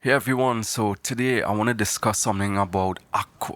Hey everyone, so today I want to discuss something about Aqua.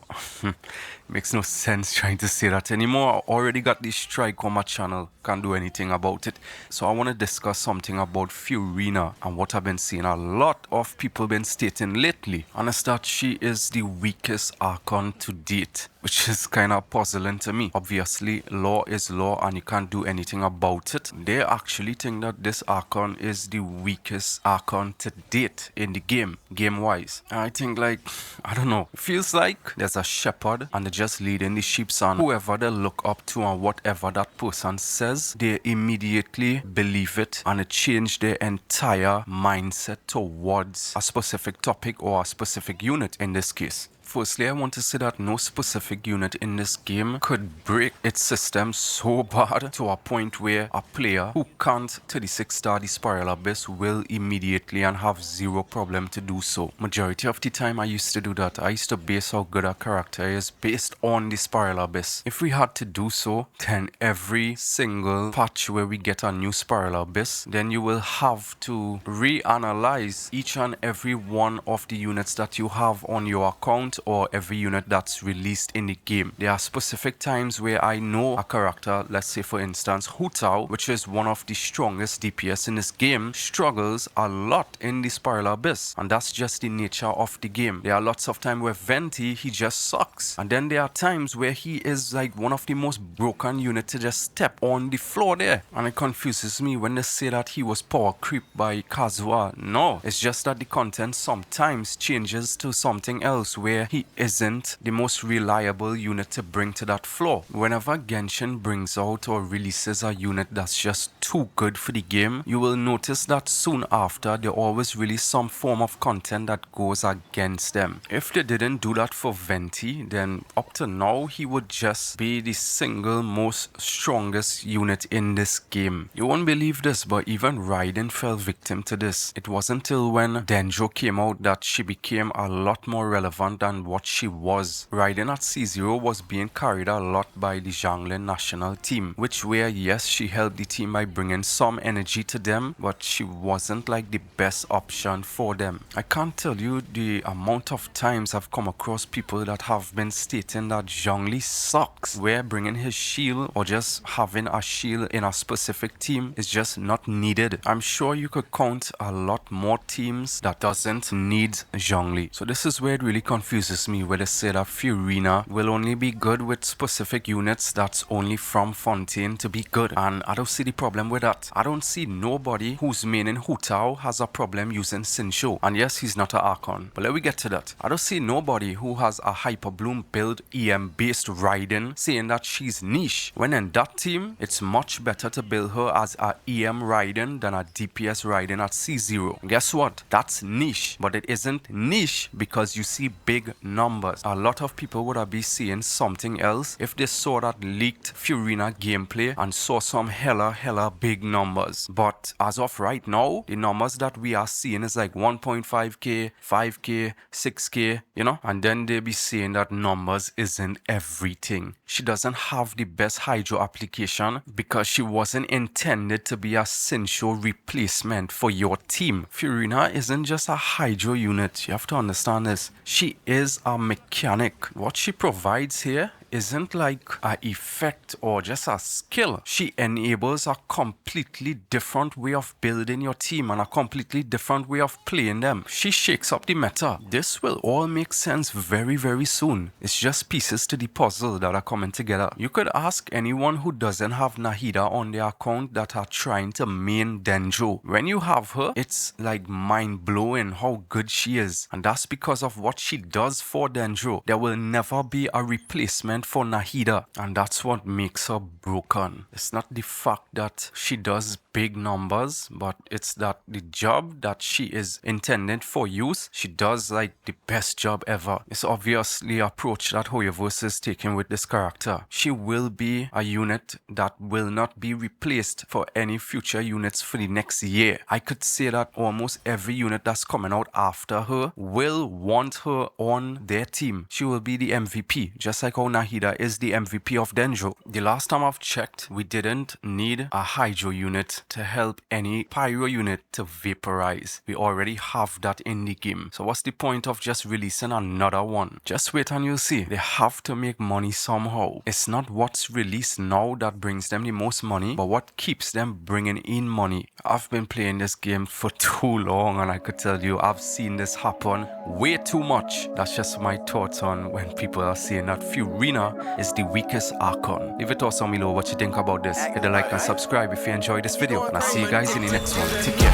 Makes no sense trying to say that anymore. I already got this strike on my channel, can't do anything about it. So I want to discuss something about Furina and what I've been seeing a lot of people been stating lately. And it's that she is the weakest Archon to date, which is kind of puzzling to me. Obviously, law is law and you can't do anything about it. They actually think that this Archon is the weakest Archon to date in the game-wise. I think I don't know, it feels like there's a shepherd and they're just leading the sheep, and whoever they look up to and whatever that person says, they immediately believe it and it changed their entire mindset towards a specific topic or a specific unit in this case. Firstly, I want to say that no specific unit in this game could break its system so bad to a point where a player who can't 36-star the Spiral Abyss will immediately and have zero problem to do so. Majority of the time I used to do that. I used to base how good a character is based on the Spiral Abyss. If we had to do so, then every single patch where we get a new Spiral Abyss, then you will have to reanalyze each and every one of the units that you have on your account or every unit that's released in the game. There are specific times where I know a character, let's say for instance Hu Tao, which is one of the strongest DPS in this game, struggles a lot in the Spiral Abyss, and that's just the nature of the game. There are lots of times where Venti, he just sucks, and then there are times where he is like one of the most broken units to just step on the floor there, and it confuses me when they say that he was power creep by Kazuha. No, it's just that the content sometimes changes to something else where he isn't the most reliable unit to bring to that floor. Whenever Genshin brings out or releases a unit that's just too good for the game, you will notice that soon after they always release some form of content that goes against them. If they didn't do that for Venti, then up to now he would just be the single most strongest unit in this game. You won't believe this, but even Raiden fell victim to this. It wasn't till when Denjo came out that she became a lot more relevant than what she was. Raiden at C0 was being carried a lot by the Jiangling national team, which where yes, she helped the team by bringing some energy to them, but she wasn't like the best option for them. I can't tell you the amount of times I've come across people that have been stating that Zhongli sucks, where bringing his shield or just having a shield in a specific team is just not needed. I'm sure you could count a lot more teams that doesn't need Zhongli. So this is where it really confuses me, where they say that Furina will only be good with specific units that's only from Fontaine to be good, and I don't see the problem with that. I don't see nobody who's maining Hu Tao has a problem using Sinsho, and yes, he's not an Archon, but let me get to that. I don't see nobody who has a Hyper Bloom build EM based Raiden saying that she's niche, when in that team it's much better to build her as a EM Raiden than a DPS Raiden at C0. And guess what? That's niche, but it isn't niche because you see big numbers. A lot of people would have been seeing something else if they saw that leaked Furina gameplay and saw some hella big numbers. But as of right now, the numbers that we are seeing is like 1.5k, 5k, 6k, you know, and then they be saying that numbers isn't everything. She doesn't have the best hydro application because she wasn't intended to be a Sinsho replacement for your team. Furina isn't just a hydro unit, you have to understand this. She is a mechanic. What she provides here isn't like an effect or just a skill. She enables a completely different way of building your team and a completely different way of playing them. She shakes up the meta. This will all make sense very soon. It's just pieces to the puzzle that are coming together. You could ask anyone who doesn't have Nahida on their account that are trying to main Denjo. When you have her, it's like mind-blowing how good she is, and that's because of what she does for Denjo. There will never be a replacement for Nahida, and that's what makes her broken. It's not the fact that she does big numbers, but it's that the job that she is intended for use, she does like the best job ever. It's obviously approach that Hoyoverse is taking with this character. She will be a unit that will not be replaced for any future units for the next year. I could say that almost every unit that's coming out after her will want her on their team. She will be the MVP, just like how Nahida is the MVP of Denjo. The last time I've checked, we didn't need a Hydro unit to help any pyro unit to vaporize. We already have that in the game. So what's the point of just releasing another one? Just wait and you'll see. They have to make money somehow. It's not what's released now that brings them the most money, but what keeps them bringing in money. I've been playing this game for too long, and I could tell you I've seen this happen way too much. That's just my thoughts on when people are saying that Furina is the weakest Archon. Leave it to us on below what you think about this. Hit the like and subscribe if you enjoyed this video, and I'll see you guys in the next one. Take care.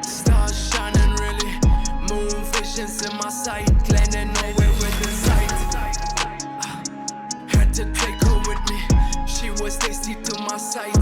Stars shining really, moon visions in my sight, landing nowhere within sight. Had to take her with me, she was tasty to my sight.